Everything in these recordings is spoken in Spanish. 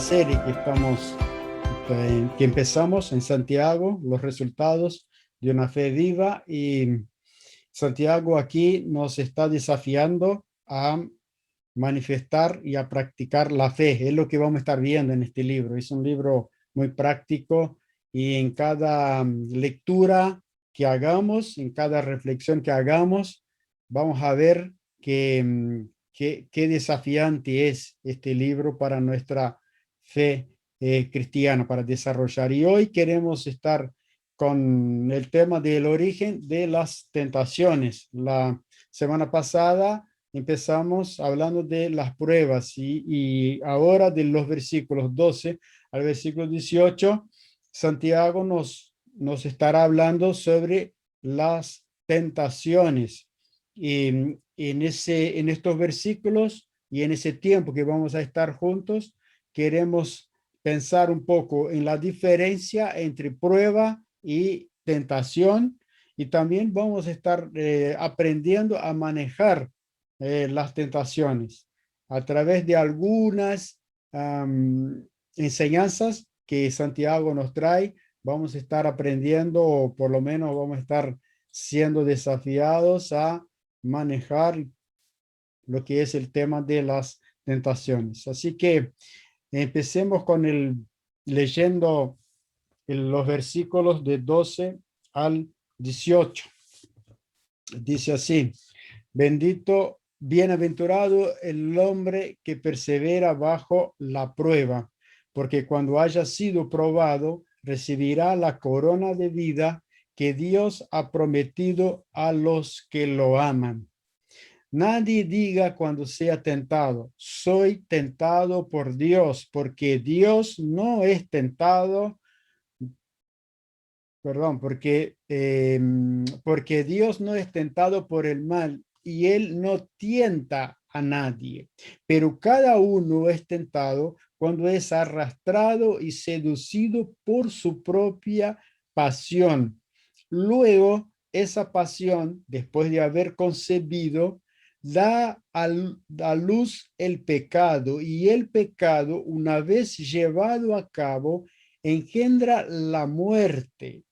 serie que empezamos en Santiago, los resultados de una fe viva, y Santiago aquí nos está desafiando a manifestar y a practicar la fe. Es lo que vamos a estar viendo en este libro. Es un libro muy práctico y en cada lectura que hagamos, en cada reflexión que hagamos, vamos a ver qué desafiante es este libro para nuestra fe cristiana, para desarrollar. Y hoy queremos estar con el tema del origen de las tentaciones. La semana pasada empezamos hablando de las pruebas y ahora de los versículos 12 al versículo 18, Santiago nos estará hablando sobre las tentaciones. Y en estos versículos y en ese tiempo que vamos a estar juntos, queremos pensar un poco en la diferencia entre prueba y tentación, y también vamos a estar aprendiendo a manejar las tentaciones a través de algunas enseñanzas que Santiago nos trae. Vamos a estar aprendiendo, o por lo menos vamos a estar siendo desafiados a manejar lo que es el tema de las tentaciones. Así que empecemos con leyendo los versículos de 12 al 18. Dice así: bendito, bienaventurado el hombre que persevera bajo la prueba, porque cuando haya sido probado, recibirá la corona de vida que Dios ha prometido a los que lo aman. Nadie diga cuando sea tentado, soy tentado por Dios, porque Dios no es tentado, porque Dios no es tentado por el mal y él no tienta a nadie, pero cada uno es tentado cuando es arrastrado y seducido por su propia pasión. Luego, esa pasión, después de haber concebido, da a luz el pecado, y el pecado, una vez llevado a cabo, engendra la muerte.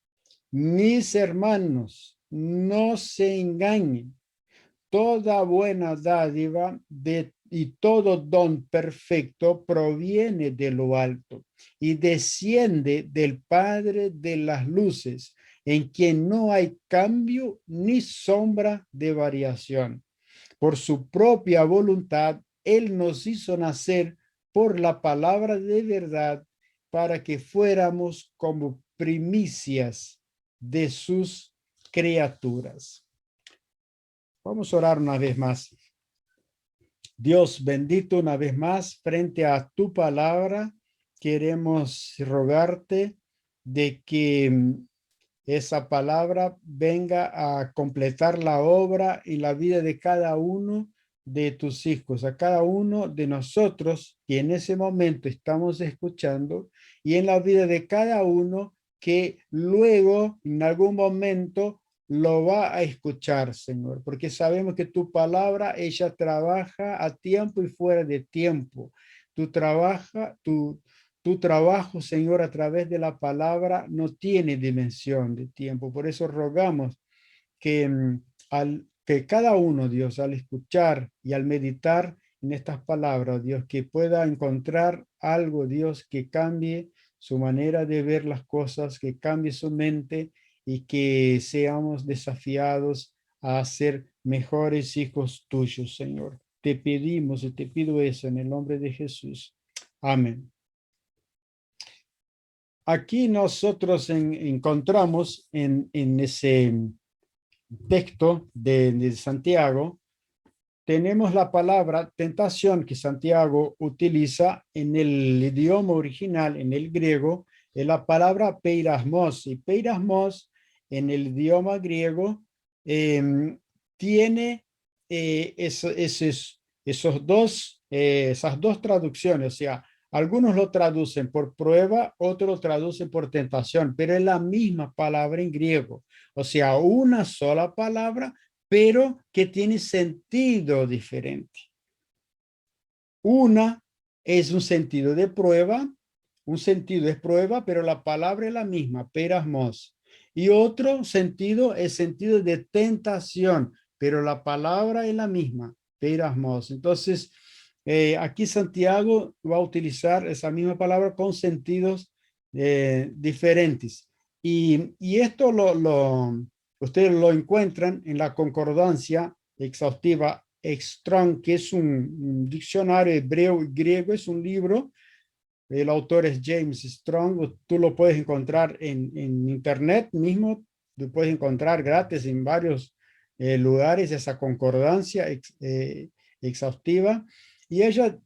Mis hermanos, no se engañen. Toda buena dádiva y todo don perfecto proviene de lo alto y desciende del Padre de las luces, en quien no hay cambio ni sombra de variación. Por su propia voluntad, Él nos hizo nacer por la palabra de verdad, para que fuéramos como primicias de sus criaturas. Vamos a orar una vez más. Dios bendito, una vez más, frente a tu palabra, queremos rogarte de que esa palabra venga a completar la obra y la vida de cada uno de tus hijos, a cada uno de nosotros que en ese momento estamos escuchando, y en la vida de cada uno que luego en algún momento lo va a escuchar, Señor, porque sabemos que tu palabra, ella trabaja a tiempo y fuera de tiempo. Tu trabajo, Señor, a través de la palabra no tiene dimensión de tiempo. Por eso rogamos que, que cada uno, Dios, al escuchar y al meditar en estas palabras, Dios, que pueda encontrar algo, Dios, que cambie su manera de ver las cosas, que cambie su mente, y que seamos desafiados a ser mejores hijos tuyos, Señor. Te pedimos y te pido eso en el nombre de Jesús. Amén. Aquí nosotros encontramos en ese texto de Santiago, tenemos la palabra tentación que Santiago utiliza en el idioma original, en el griego, es la palabra peirasmos, y peirasmos en el idioma griego tiene esas dos traducciones. O sea, algunos lo traducen por prueba, otros lo traducen por tentación, pero es la misma palabra en griego. O sea, una sola palabra, pero que tiene sentido diferente. Una es un sentido de prueba, un sentido es prueba, pero la palabra es la misma, perasmos. Y otro sentido es sentido de tentación, pero la palabra es la misma, perasmos. Entonces, aquí Santiago va a utilizar esa misma palabra con sentidos diferentes. Y esto ustedes lo encuentran en la concordancia exhaustiva Strong, que es un diccionario hebreo y griego, es un libro. El autor es James Strong. Tú lo puedes encontrar en internet mismo, lo puedes encontrar gratis en varios lugares, esa concordancia exhaustiva. Y ella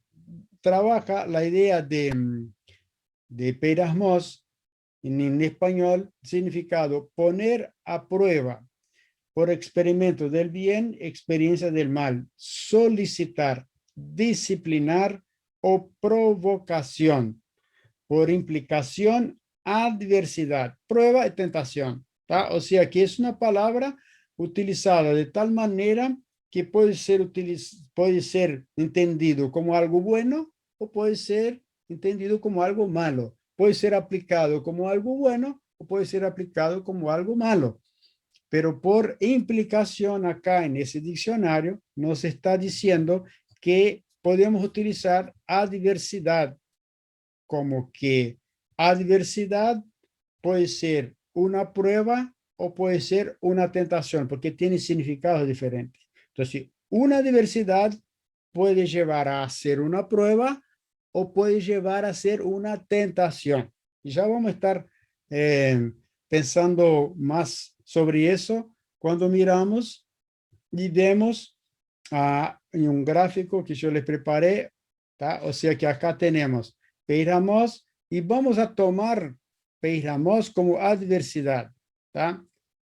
trabaja la idea de perasmos en español, significado poner a prueba por experimento del bien, experiencia del mal, solicitar, disciplinar o provocación, por implicación, adversidad, prueba y tentación. ¿tá? O sea que es una palabra utilizada de tal manera que puede ser entendido como algo bueno o puede ser entendido como algo malo. Puede ser aplicado como algo bueno o puede ser aplicado como algo malo. Pero por implicación acá en ese diccionario nos está diciendo que podemos utilizar adversidad como que adversidad puede ser una prueba o puede ser una tentación, porque tiene significados diferentes. Entonces, una adversidad puede llevar a ser una prueba o puede llevar a ser una tentación. Y ya vamos a estar pensando más sobre eso cuando miramos y vemos en un gráfico que yo les preparé. ¿tá? O sea que acá tenemos Peiramos y vamos a tomar Peiramos como adversidad. ¿tá?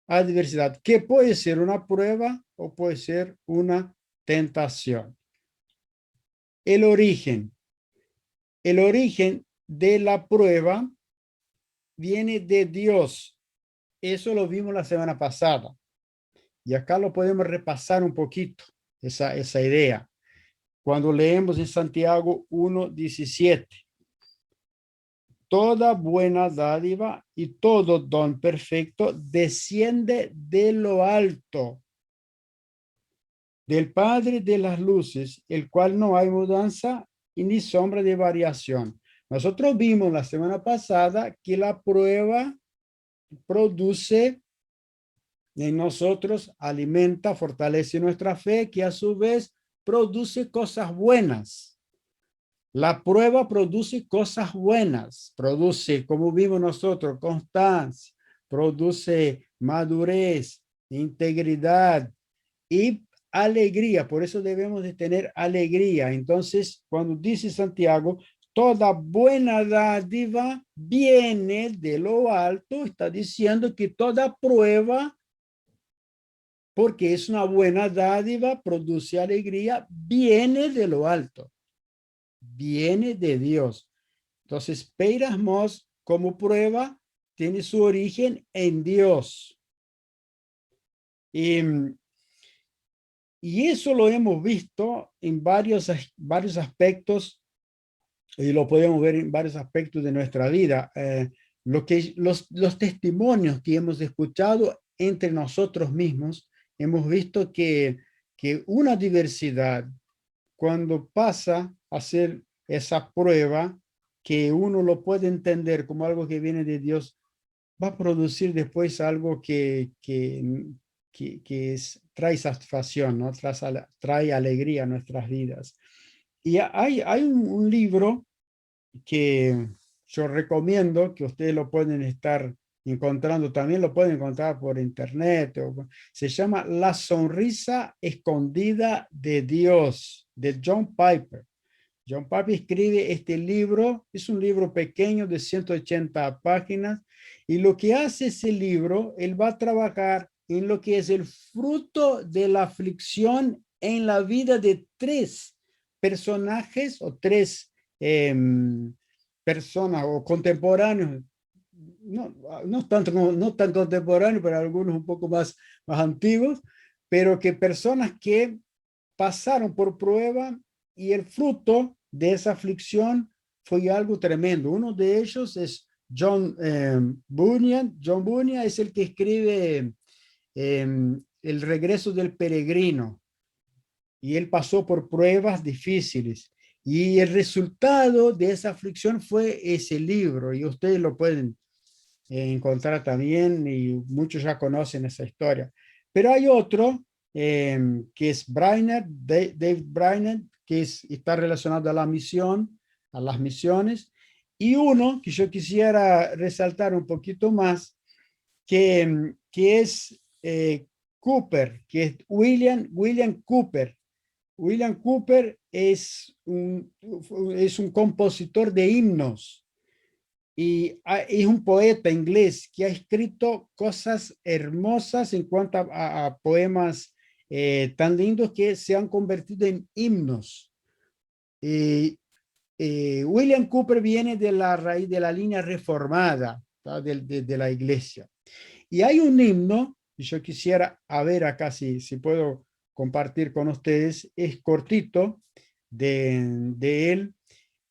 Adversidad, que puede ser una prueba o puede ser una tentación. El origen. El origen de la prueba viene de Dios. Eso lo vimos la semana pasada. Y acá lo podemos repasar un poquito, esa idea. Cuando leemos en Santiago 1:17. Toda buena dádiva y todo don perfecto desciende de lo alto, del Padre de las luces, el cual no hay mudanza y ni sombra de variación. Nosotros vimos la semana pasada que la prueba produce en nosotros, alimenta, fortalece nuestra fe, que a su vez produce cosas buenas. La prueba produce cosas buenas, produce, como vimos nosotros, constancia, produce madurez, integridad y alegría. Por eso debemos de tener alegría. Entonces, cuando dice Santiago, toda buena dádiva viene de lo alto, está diciendo que toda prueba, porque es una buena dádiva, produce alegría, viene de lo alto. Viene de Dios. Entonces, Peirasmos como prueba tiene su origen en Dios. Y eso lo hemos visto en varios aspectos y lo podemos ver en varios aspectos de nuestra vida. Los testimonios que hemos escuchado entre nosotros mismos, hemos visto que una diversidad, cuando pasa a ser esa prueba, que uno lo puede entender como algo que viene de Dios, va a producir después algo que trae satisfacción, ¿no? Trae alegría a nuestras vidas. Y hay un libro que yo recomiendo, que ustedes lo pueden estar encontrando, también lo pueden encontrar por internet, se llama La sonrisa escondida de Dios, de John Piper. John Piper escribe este libro, es un libro pequeño de 180 páginas, y lo que hace ese libro, él va a trabajar en lo que es el fruto de la aflicción en la vida de tres personajes o tres personas o contemporáneos, no tan contemporáneos, pero algunos un poco más antiguos, pero que personas que pasaron por prueba y el fruto de esa aflicción fue algo tremendo. Uno de ellos es John Bunyan. John Bunyan es el que escribe El regreso del peregrino, y él pasó por pruebas difíciles. Y el resultado de esa aflicción fue ese libro, y ustedes lo pueden encontrar también, y muchos ya conocen esa historia. Pero hay otro que es Brainerd, David Brainerd, que está relacionado a la misión, a las misiones, y uno que yo quisiera resaltar un poquito más, que es Cooper, que es William Cooper. William Cooper es un compositor de himnos y es un poeta inglés que ha escrito cosas hermosas en cuanto a poemas tan lindos que se han convertido en himnos. Eh, William Cooper viene de la raíz de la línea reformada, de la iglesia. Y hay un himno, y yo quisiera a ver acá si puedo compartir con ustedes, es cortito de él,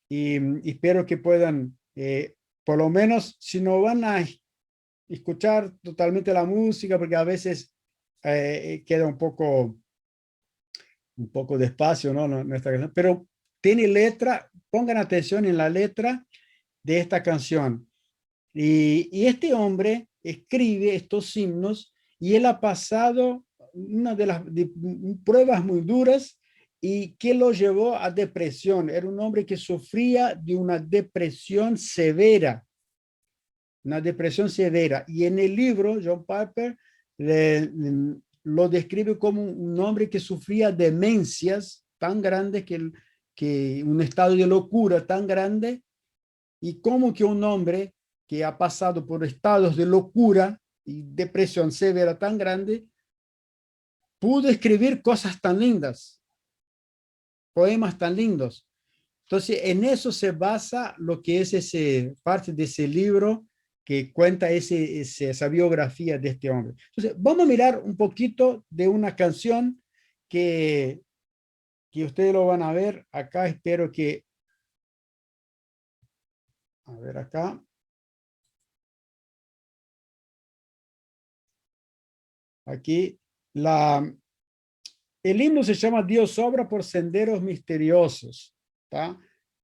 y espero que puedan, por lo menos si no van a escuchar totalmente la música, porque a veces queda un poco despacio, ¿no? Nuestra canción, pero tiene letra, pongan atención en la letra de esta canción. Y este hombre escribe estos himnos y él ha pasado una de las pruebas muy duras y que lo llevó a depresión. Era un hombre que sufría de una depresión severa. Y en el libro, John Piper lo describe como un hombre que sufría demencias tan grandes, que un estado de locura tan grande, y como que un hombre que ha pasado por estados de locura y depresión severa tan grande, pudo escribir cosas tan lindas, poemas tan lindos. Entonces, en eso se basa lo que es parte de ese libro que cuenta esa biografía de este hombre. Entonces, vamos a mirar un poquito de una canción que, que ustedes lo van a ver acá. Espero que, a ver acá. Aquí, el himno se llama Dios obra por senderos misteriosos. ¿Tá?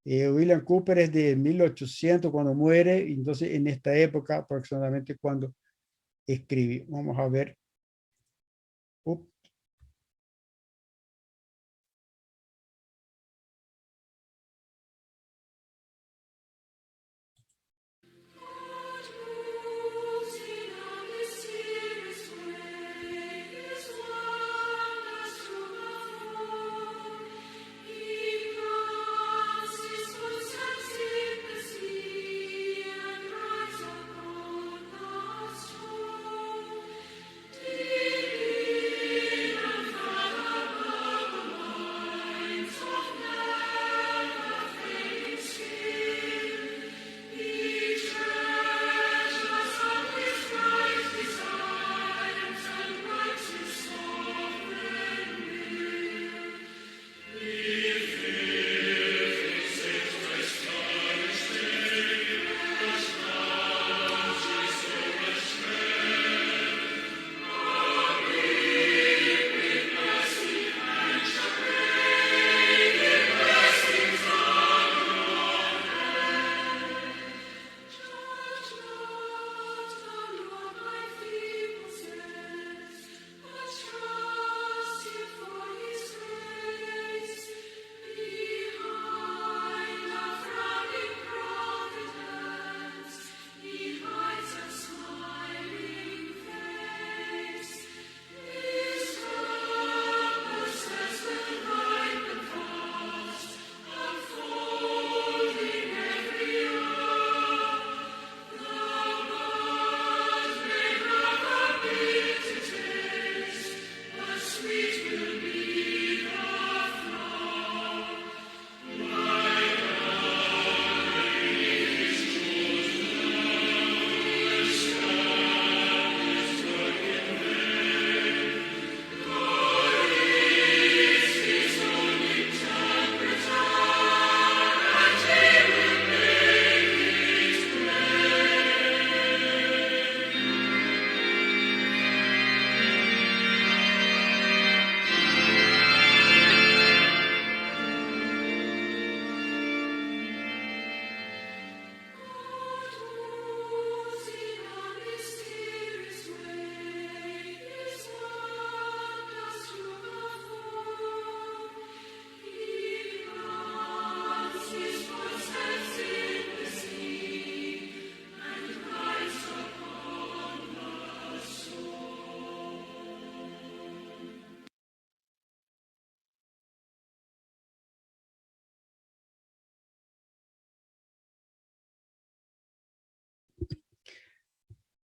William Cooper es de 1800 cuando muere, entonces en esta época aproximadamente cuando escribe. Vamos a ver. Up.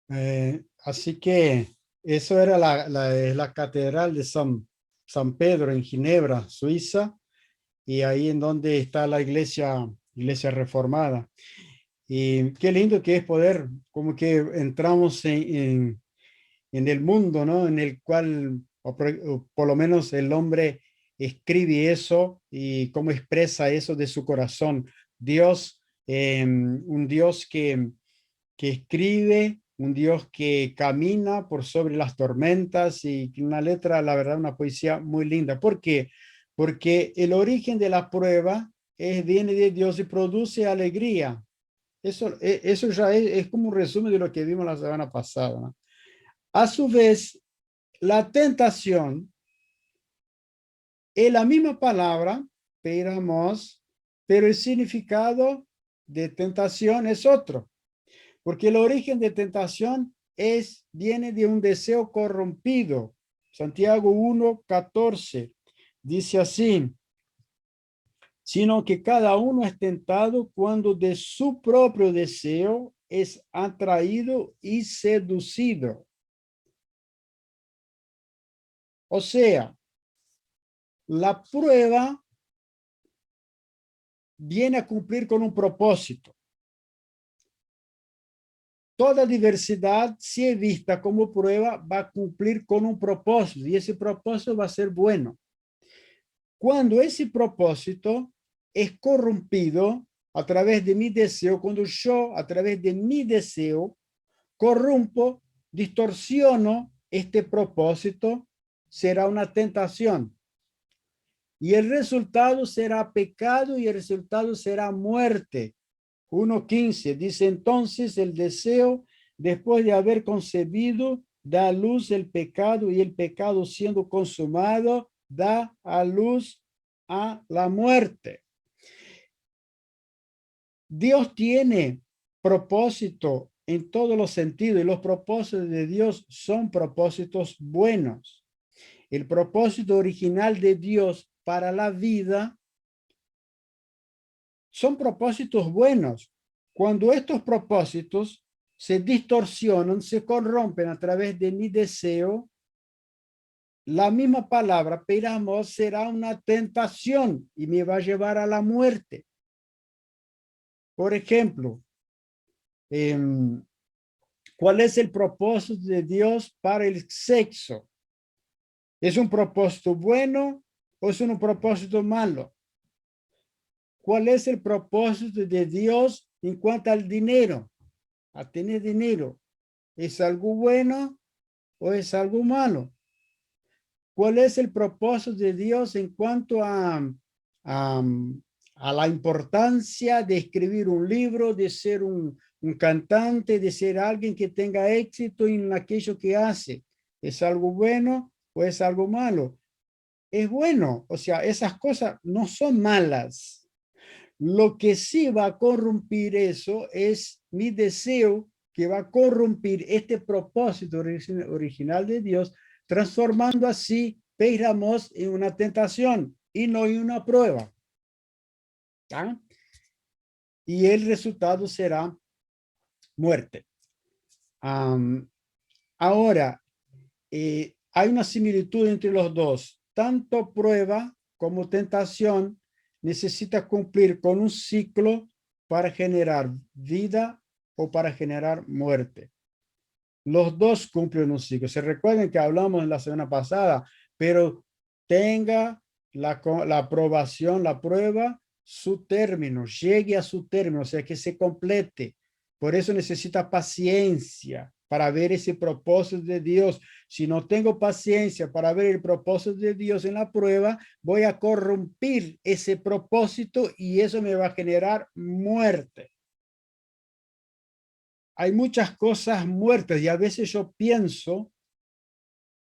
Así que eso era la catedral de San Pedro en Ginebra, Suiza, y ahí en donde está la iglesia reformada. Y qué lindo que es poder, como que entramos en el mundo, ¿no? En el cual, o por lo menos el hombre escribe eso y cómo expresa eso de su corazón. Dios, un Dios que escribe, un Dios que camina por sobre las tormentas y una letra, la verdad, una poesía muy linda. ¿Por qué? Porque el origen de la prueba viene de Dios y produce alegría. Eso ya es como un resumen de lo que vimos la semana pasada, ¿no? A su vez, la tentación es la misma palabra, peramos, pero el significado de tentación es otro, porque el origen de tentación viene de un deseo corrompido. Santiago 1:14 dice así, sino que cada uno es tentado cuando de su propio deseo es atraído y seducido. O sea, la prueba viene a cumplir con un propósito. Toda diversidad, si es vista como prueba, va a cumplir con un propósito y ese propósito va a ser bueno. Cuando ese propósito es corrompido a través de mi deseo, cuando yo a través de mi deseo corrompo, distorsiono este propósito, será una tentación. Y el resultado será pecado y el resultado será muerte. 1:15 dice entonces el deseo, después de haber concebido, da a luz el pecado y el pecado siendo consumado, da a luz a la muerte. Dios tiene propósito en todos los sentidos y los propósitos de Dios son propósitos buenos. El propósito original de Dios para la vida son propósitos buenos. Cuando estos propósitos se distorsionan, se corrompen a través de mi deseo, la misma palabra, peramos, será una tentación y me va a llevar a la muerte. Por ejemplo, ¿cuál es el propósito de Dios para el sexo? ¿Es un propósito bueno o es un propósito malo? ¿Cuál es el propósito de Dios en cuanto al dinero? A tener dinero. ¿Es algo bueno o es algo malo? ¿Cuál es el propósito de Dios en cuanto a, a la importancia de escribir un libro, de ser un cantante, de ser alguien que tenga éxito en aquello que hace? ¿Es algo bueno o es algo malo? Es bueno, o sea, esas cosas no son malas. Lo que sí va a corrompir eso es mi deseo que va a corrompir este propósito original de Dios, transformando así Peiramos en una tentación y no en una prueba. ¿Ah? Y el resultado será muerte. Ahora, hay una similitud entre los dos. Tanto prueba como tentación necesita cumplir con un ciclo para generar vida o para generar muerte. Los dos cumplen un ciclo. Se recuerden que hablamos en la semana pasada, pero tenga la aprobación, la prueba, su término, llegue a su término, o sea, que se complete. Por eso necesita paciencia para ver ese propósito de Dios. Si no tengo paciencia para ver el propósito de Dios en la prueba, voy a corrompir ese propósito y eso me va a generar muerte. Hay muchas cosas muertas y a veces yo pienso,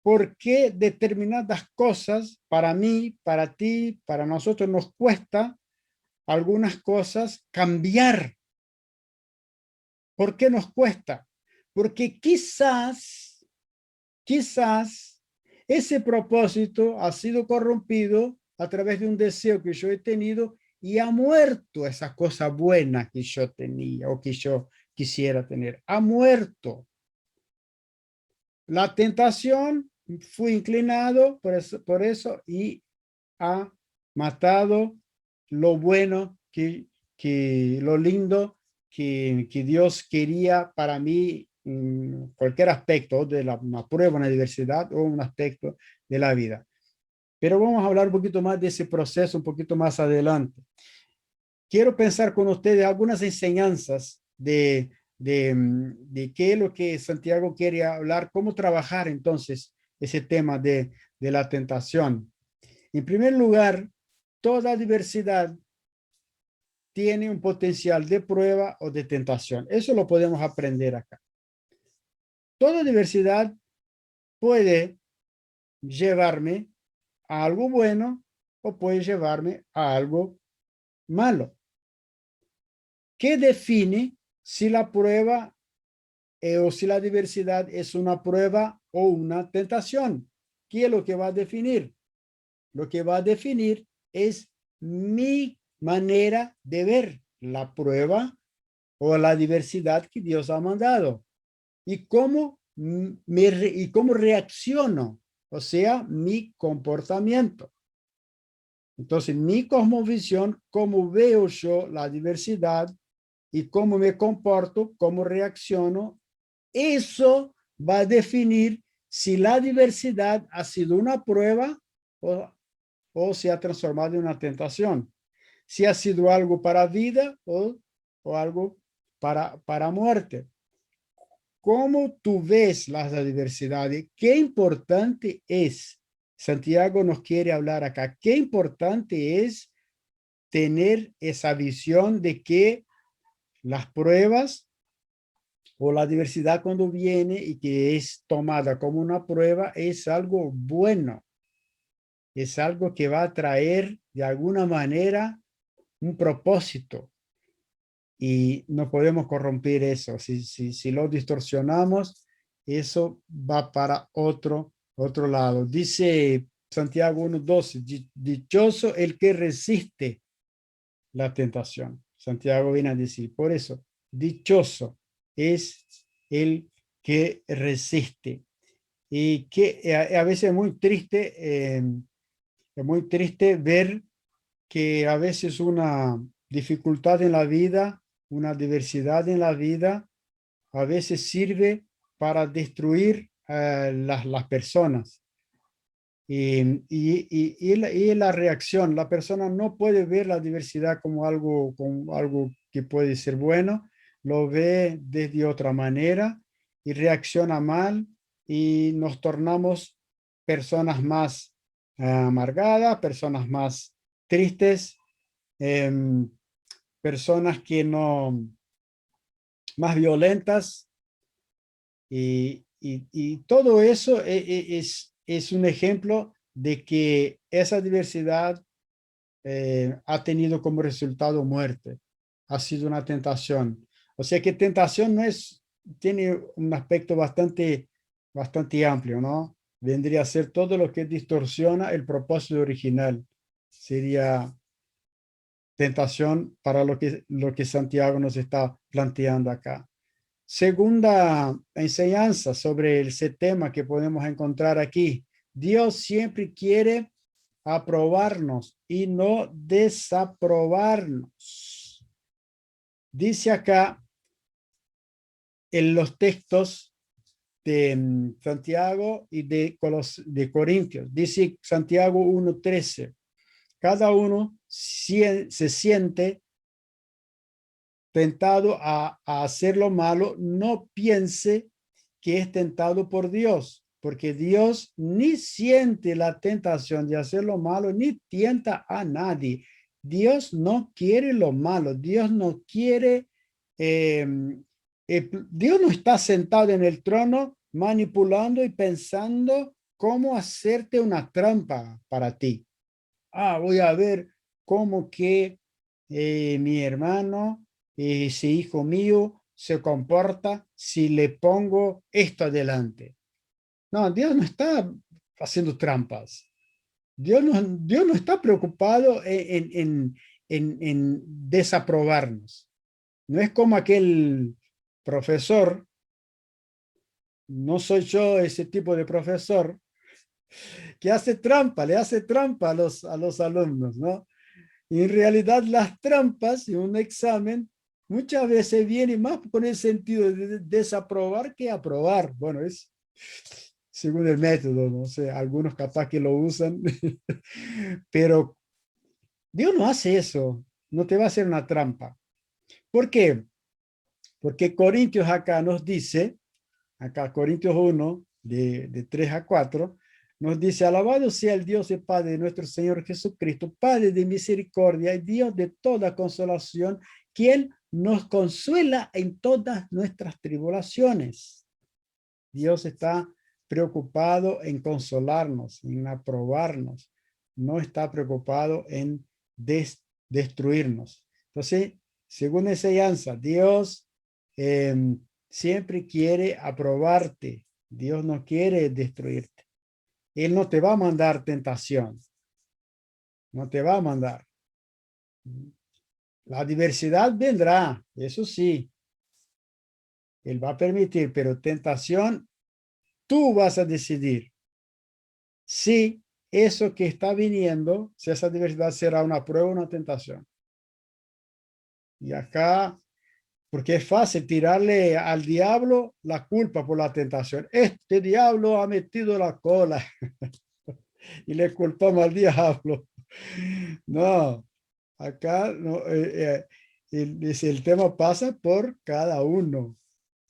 ¿por qué determinadas cosas para mí, para ti, para nosotros nos cuesta algunas cosas cambiar? ¿Por qué nos cuesta? Porque quizás ese propósito ha sido corrompido a través de un deseo que yo he tenido y ha muerto esa cosa buena que yo tenía o que yo quisiera tener. Ha muerto. la tentación, fui inclinado por eso y ha matado lo bueno, lo lindo que Dios quería para mí en cualquier aspecto de una prueba, una diversidad o un aspecto de la vida. Pero vamos a hablar un poquito más de ese proceso un poquito más adelante. Quiero pensar con ustedes algunas enseñanzas de qué es lo que Santiago quiere hablar, cómo trabajar entonces ese tema de la tentación. En primer lugar, toda diversidad tiene un potencial de prueba o de tentación. Eso lo podemos aprender acá. Toda diversidad puede llevarme a algo bueno o puede llevarme a algo malo. ¿Qué define si la prueba o si la diversidad es una prueba o una tentación? ¿Qué es lo que va a definir? Lo que va a definir es mi manera de ver la prueba o la diversidad que Dios ha mandado y y cómo reacciono, o sea, mi comportamiento. Entonces, mi cosmovisión, cómo veo yo la diversidad y cómo me comporto, cómo reacciono, eso va a definir si la diversidad ha sido una prueba o se ha transformado en una tentación. Si ha sido algo para vida o algo para muerte. ¿Cómo tú ves las diversidades? ¿Qué importante es? Santiago nos quiere hablar acá. ¿Qué importante es tener esa visión de que las pruebas o la diversidad cuando viene y que es tomada como una prueba es algo bueno? Es algo que va a traer de alguna manera un propósito y no podemos corromper eso. Si lo distorsionamos, eso va para otro lado. Dice Santiago 1:12, dichoso el que resiste la tentación. Santiago viene a decir, por eso, dichoso es el que resiste. Y que a veces es muy triste ver que a veces una dificultad en la vida, una diversidad en la vida, a veces sirve para destruir las personas. Y la reacción, la persona no puede ver la diversidad como algo que puede ser bueno, lo ve desde otra manera y reacciona mal y nos tornamos personas más amargadas, personas más tristes, em, personas que no, más violentas y todo eso es un ejemplo de que esa diversidad ha tenido como resultado muerte, ha sido una tentación. O sea que tentación no es, tiene un aspecto bastante amplio, ¿no? Vendría a ser todo lo que distorsiona el propósito original. Sería tentación para lo que Santiago nos está planteando acá. Segunda enseñanza sobre ese tema que podemos encontrar aquí. Dios siempre quiere aprobarnos y no desaprobarnos. Dice acá en los textos de Santiago y de Corintios. Dice Santiago 1:13. Cada uno se siente tentado a hacer lo malo, no piense que es tentado por Dios, porque Dios ni siente la tentación de hacer lo malo, ni tienta a nadie. Dios no quiere lo malo, Dios no quiere, Dios no está sentado en el trono manipulando y pensando cómo hacerte una trampa para ti. Voy a ver cómo que mi hermano, ese hijo mío, se comporta si le pongo esto adelante. No, Dios no está haciendo trampas. Dios no está preocupado en desaprobarnos. No es como aquel profesor no soy yo ese tipo de profesor que hace trampa, le hace trampa a los alumnos, ¿no? Y en realidad las trampas en un examen muchas veces vienen más con el sentido de desaprobar que aprobar. Bueno, es según el método, no sé, algunos capaz que lo usan, pero Dios no hace eso, no te va a hacer una trampa. ¿Por qué? Porque Corintios acá nos dice, acá Corintios 1, de 3 a 4, nos dice, alabado sea el Dios y Padre de nuestro Señor Jesucristo, Padre de misericordia y Dios de toda consolación, quien nos consuela en todas nuestras tribulaciones. Dios está preocupado en consolarnos, en aprobarnos, no está preocupado en destruirnos. Entonces, según esa enseñanza, Dios eh, siempre quiere aprobarte. Dios no quiere destruirte. Él no te va a mandar tentación. No te va a mandar. La diversidad vendrá, eso sí. Él va a permitir, pero tentación, tú vas a decidir si eso que está viniendo, si esa diversidad será una prueba o una tentación. Y acá, porque es fácil tirarle al diablo la culpa por la tentación. Este diablo ha metido la cola y le culpamos al diablo. No, acá no, el tema pasa por cada uno,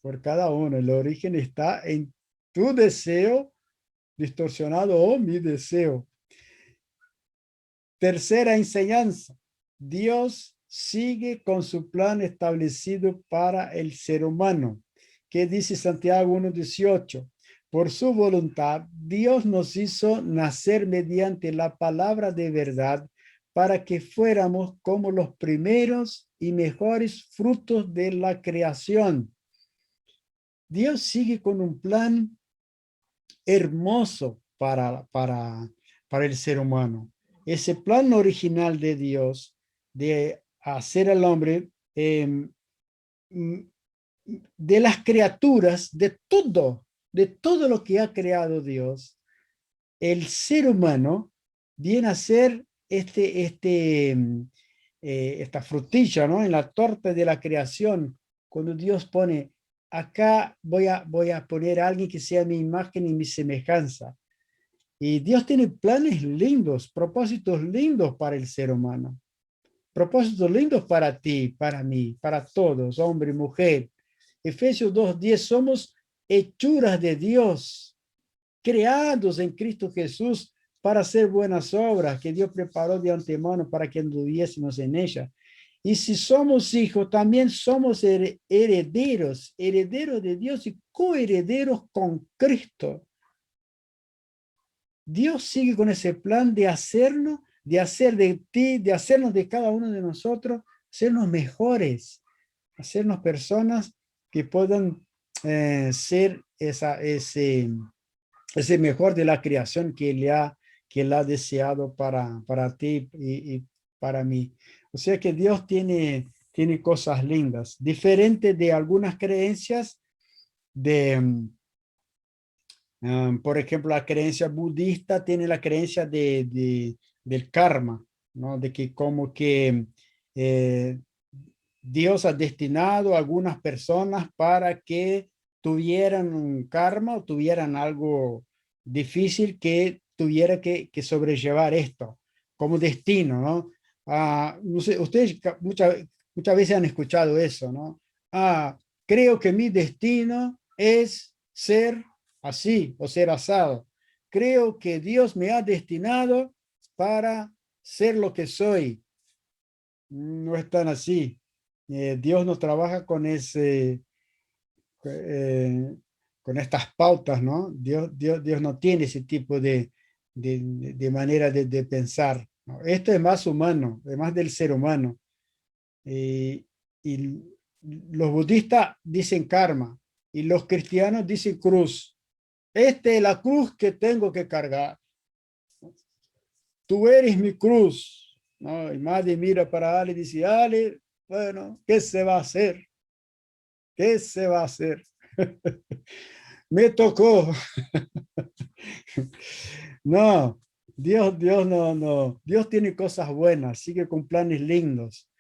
por cada uno. El origen está en tu deseo distorsionado o mi deseo. Tercera enseñanza. Dios sigue con su plan establecido para el ser humano. ¿Qué dice Santiago 1:18? Por su voluntad, Dios nos hizo nacer mediante la palabra de verdad para que fuéramos como los primeros y mejores frutos de la creación. Dios sigue con un plan hermoso para el ser humano. Ese plan original de Dios de hacer al hombre de las criaturas, de todo lo que ha creado Dios, el ser humano viene a ser esta frutilla, ¿no? En la torta de la creación, cuando Dios pone, acá voy a poner a alguien que sea mi imagen y mi semejanza. Y Dios tiene planes lindos, propósitos lindos para el ser humano. Propósitos lindos para ti, para mí, para todos, hombre y mujer. Efesios 2:10, somos hechuras de Dios, creados en Cristo Jesús para hacer buenas obras que Dios preparó de antemano para que anduviésemos en ellas. Y si somos hijos, también somos herederos, herederos de Dios y coherederos con Cristo. Dios sigue con ese plan de hacernos, de hacer de ti, de hacernos de cada uno de nosotros, hacernos mejores, hacernos personas que puedan ser ese mejor de la creación que él ha deseado para ti y para mí. O sea que Dios tiene cosas lindas, diferente de algunas creencias de, por ejemplo, la creencia budista tiene la creencia del karma, ¿no? De que como que eh, Dios ha destinado a algunas personas para que tuvieran un karma o tuvieran algo difícil que tuviera que sobrellevar esto como destino, ¿no? No sé, ustedes muchas veces han escuchado eso, ¿no? Creo que mi destino es ser así o ser asado. Creo que Dios me ha destinado para ser lo que soy. No es tan así. Dios no trabaja eh, con estas pautas, ¿no? Dios no tiene ese tipo de manera de pensar, ¿no? Esto es más humano, es más del ser humano. Y los budistas dicen karma y los cristianos dicen cruz. Esta es la cruz que tengo que cargar. Tú eres mi cruz, ¿no? Y Maddy mira para Ale y dice, Ale, bueno, ¿qué se va a hacer? ¿Qué se va a hacer? Me tocó. No, Dios no. Dios tiene cosas buenas, sigue con planes lindos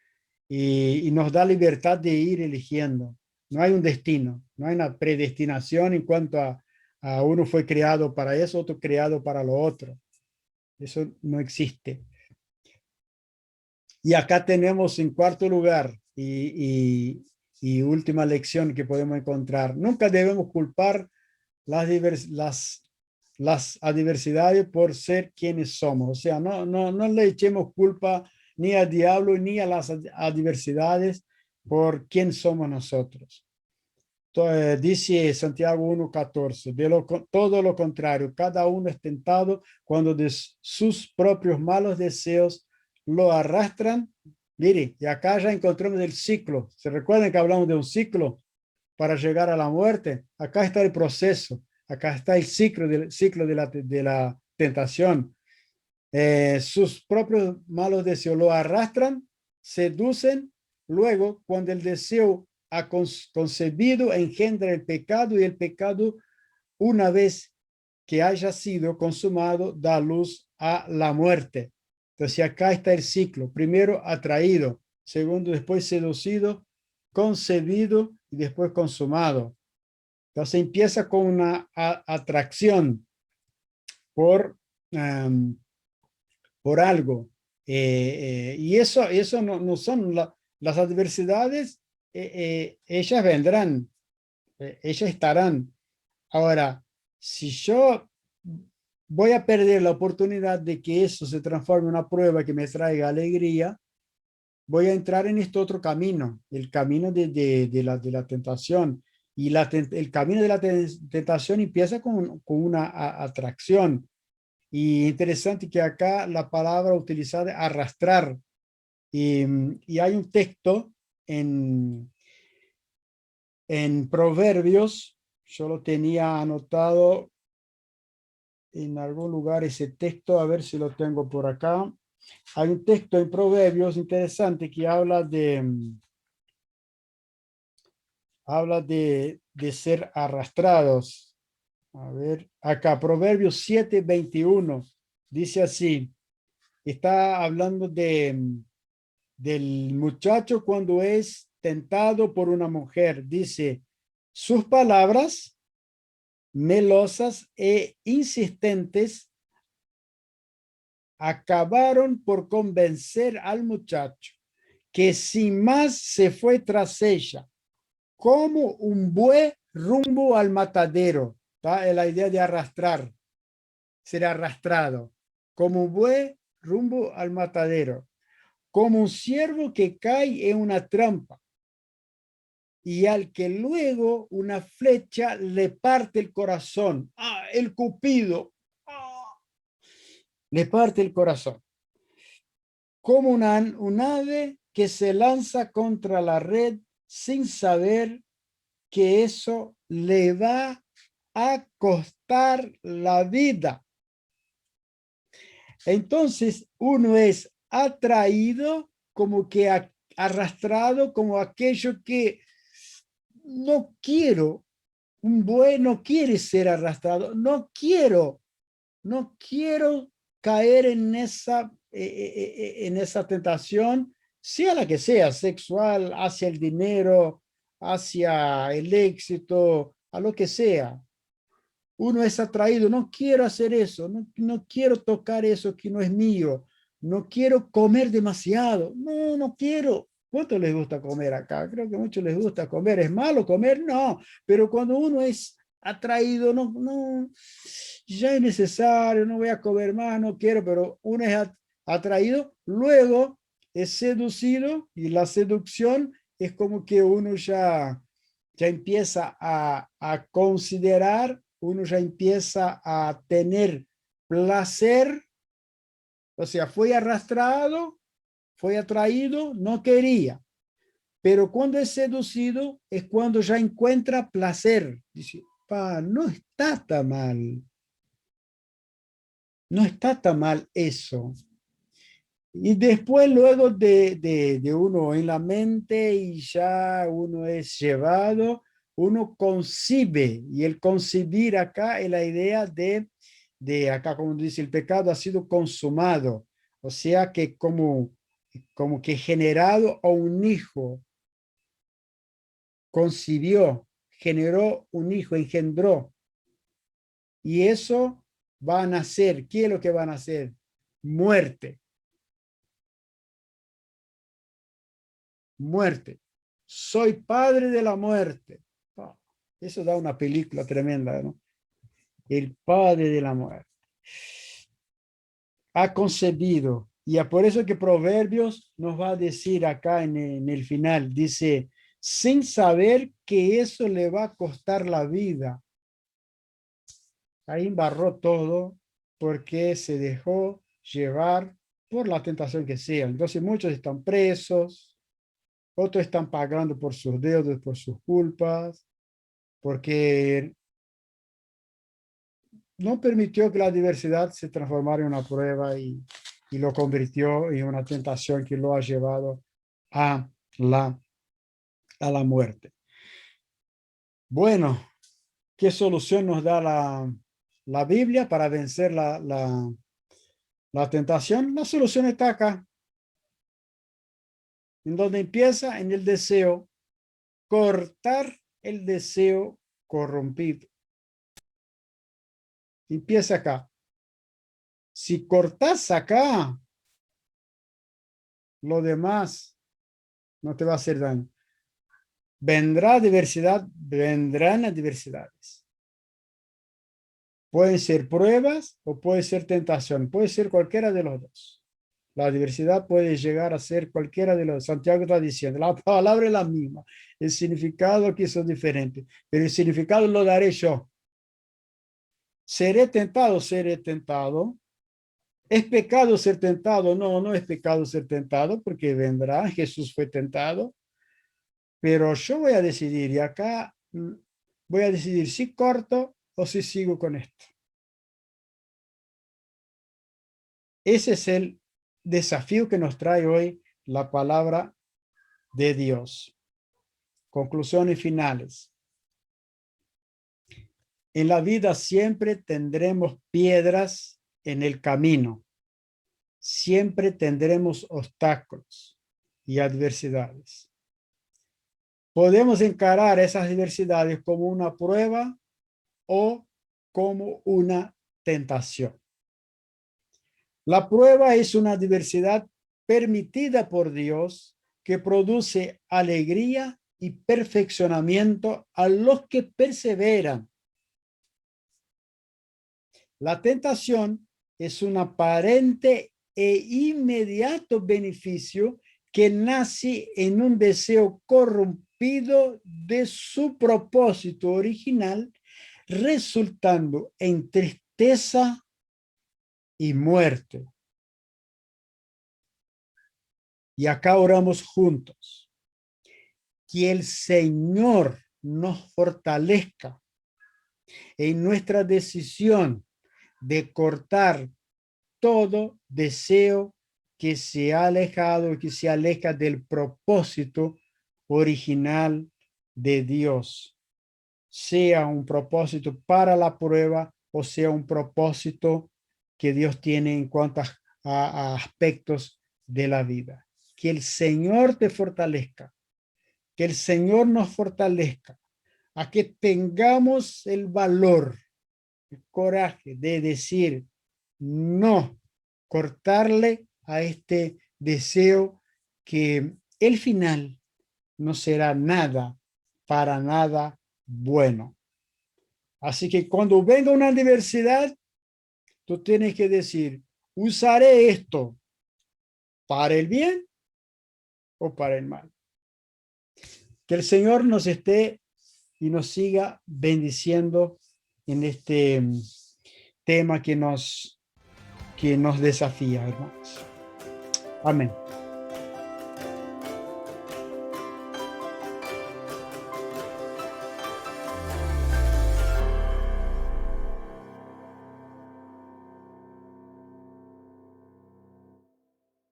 y nos da libertad de ir eligiendo. No hay un destino, no hay una predestinación en cuanto a uno fue creado para eso, otro creado para lo otro. Eso no existe. Y acá tenemos en cuarto lugar y última lección que podemos encontrar. Nunca debemos culpar las adversidades por ser quienes somos. O sea, no le echemos culpa ni al diablo ni a las adversidades por quién somos nosotros. Dice Santiago 1:14, todo lo contrario, cada uno es tentado cuando de sus propios malos deseos lo arrastran. Mire, y acá ya encontramos el ciclo. ¿Se recuerdan que hablamos de un ciclo para llegar a la muerte? Acá está el proceso, acá está el ciclo de la tentación. Sus propios malos deseos lo arrastran, seducen, luego cuando el deseo ha concebido engendra el pecado y el pecado una vez que haya sido consumado da luz a la muerte. Entonces acá está el ciclo, primero atraído, segundo después seducido, concebido y después consumado. Entonces empieza con una atracción por por algo. Y eso no son las adversidades, ellas vendrán, ellas estarán. Ahora, si yo voy a perder la oportunidad de que eso se transforme en una prueba que me traiga alegría, voy a entrar en este otro camino, el camino de la tentación. Y el camino de la tentación empieza con una atracción. Y interesante que acá la palabra utilizada es arrastrar. Y hay un texto en, en Proverbios, yo lo tenía anotado en algún lugar ese texto, a ver si lo tengo por acá. Hay un texto en Proverbios interesante que habla de ser arrastrados. A ver, acá, Proverbios 7:21, dice así, está hablando del muchacho cuando es tentado por una mujer. Dice, sus palabras melosas e insistentes acabaron por convencer al muchacho que sin más se fue tras ella, como un buey rumbo al matadero. ¿Tá? Es la idea de arrastrar, ser arrastrado, como un buey rumbo al matadero, como un ciervo que cae en una trampa y al que luego una flecha le parte el corazón. Ah, el cupido. Ah, le parte el corazón. Como un ave que se lanza contra la red sin saber que eso le va a costar la vida. Entonces uno es atraído como que arrastrado como aquello que no quiero. Un buey no quiere ser arrastrado, no quiero caer en esa tentación, sea la que sea, sexual, hacia el dinero, hacia el éxito, a lo que sea. Uno es atraído, no quiero hacer eso, no quiero tocar eso que no es mío, no quiero comer demasiado, no quiero. ¿Cuánto les gusta comer acá? Creo que a muchos les gusta comer. ¿Es malo comer? No, pero cuando uno es atraído, ya es necesario, no voy a comer más, no quiero, pero uno es atraído, luego es seducido y la seducción es como que uno ya empieza a considerar, uno ya empieza a tener placer, o sea, fue arrastrado, fue atraído, no quería, pero cuando es seducido es cuando ya encuentra placer. Dice, no está tan mal, no está tan mal eso. Y después, luego de uno en la mente y ya uno es llevado, uno concibe, y el concebir acá es la idea de acá, como dice, el pecado ha sido consumado, o sea que como que generado a un hijo, concibió, generó un hijo, engendró, y eso va a nacer. ¿Qué es lo que va a nacer? Muerte, muerte. Soy padre de la muerte. Oh, eso da una película tremenda, ¿no? El padre de la muerte. Ha concebido. Y es por eso que Proverbios nos va a decir acá en el final, dice, sin saber que eso le va a costar la vida. Ahí embarró todo porque se dejó llevar por la tentación que sea. Entonces muchos están presos, otros están pagando por sus deudas, por sus culpas, porque no permitió que la diversidad se transformara en una prueba y lo convirtió en una tentación que lo ha llevado a la, a la muerte. Bueno, ¿qué solución nos da la Biblia para vencer la tentación? La solución está acá, en donde empieza en el deseo, cortar el deseo corrompido. Empieza acá. Si cortas acá, lo demás no te va a hacer daño. Vendrá diversidad, vendrán las diversidades. Pueden ser pruebas o puede ser tentación, puede ser cualquiera de los dos. La diversidad puede llegar a ser cualquiera de los. Santiago está diciendo, la palabra es la misma, el significado aquí son diferentes, pero el significado lo daré yo. Seré tentado, seré tentado. ¿Es pecado ser tentado? No, no es pecado ser tentado porque vendrá, Jesús fue tentado, pero yo voy a decidir y acá voy a decidir si corto o si sigo con esto. Ese es el desafío que nos trae hoy la palabra de Dios. Conclusiones finales. En la vida siempre tendremos piedras en el camino. Siempre tendremos obstáculos y adversidades. Podemos encarar esas adversidades como una prueba o como una tentación. La prueba es una adversidad permitida por Dios que produce alegría y perfeccionamiento a los que perseveran. La tentación es un aparente e inmediato beneficio que nace en un deseo corrompido de su propósito original, resultando en tristeza y muerte. Y acá oramos juntos. Que el Señor nos fortalezca en nuestra decisión de cortar todo deseo que se ha alejado, que se aleja del propósito original de Dios, sea un propósito para la prueba o sea un propósito que Dios tiene en cuanto a aspectos de la vida. Que el Señor te fortalezca, que el Señor nos fortalezca, a que tengamos el valor, el coraje de decir no, cortarle a este deseo que el final no será nada, para nada bueno. Así que cuando venga una adversidad, tú tienes que decir, usaré esto para el bien o para el mal. Que el Señor nos esté y nos siga bendiciendo en este tema que nos desafía, hermanos. Amén.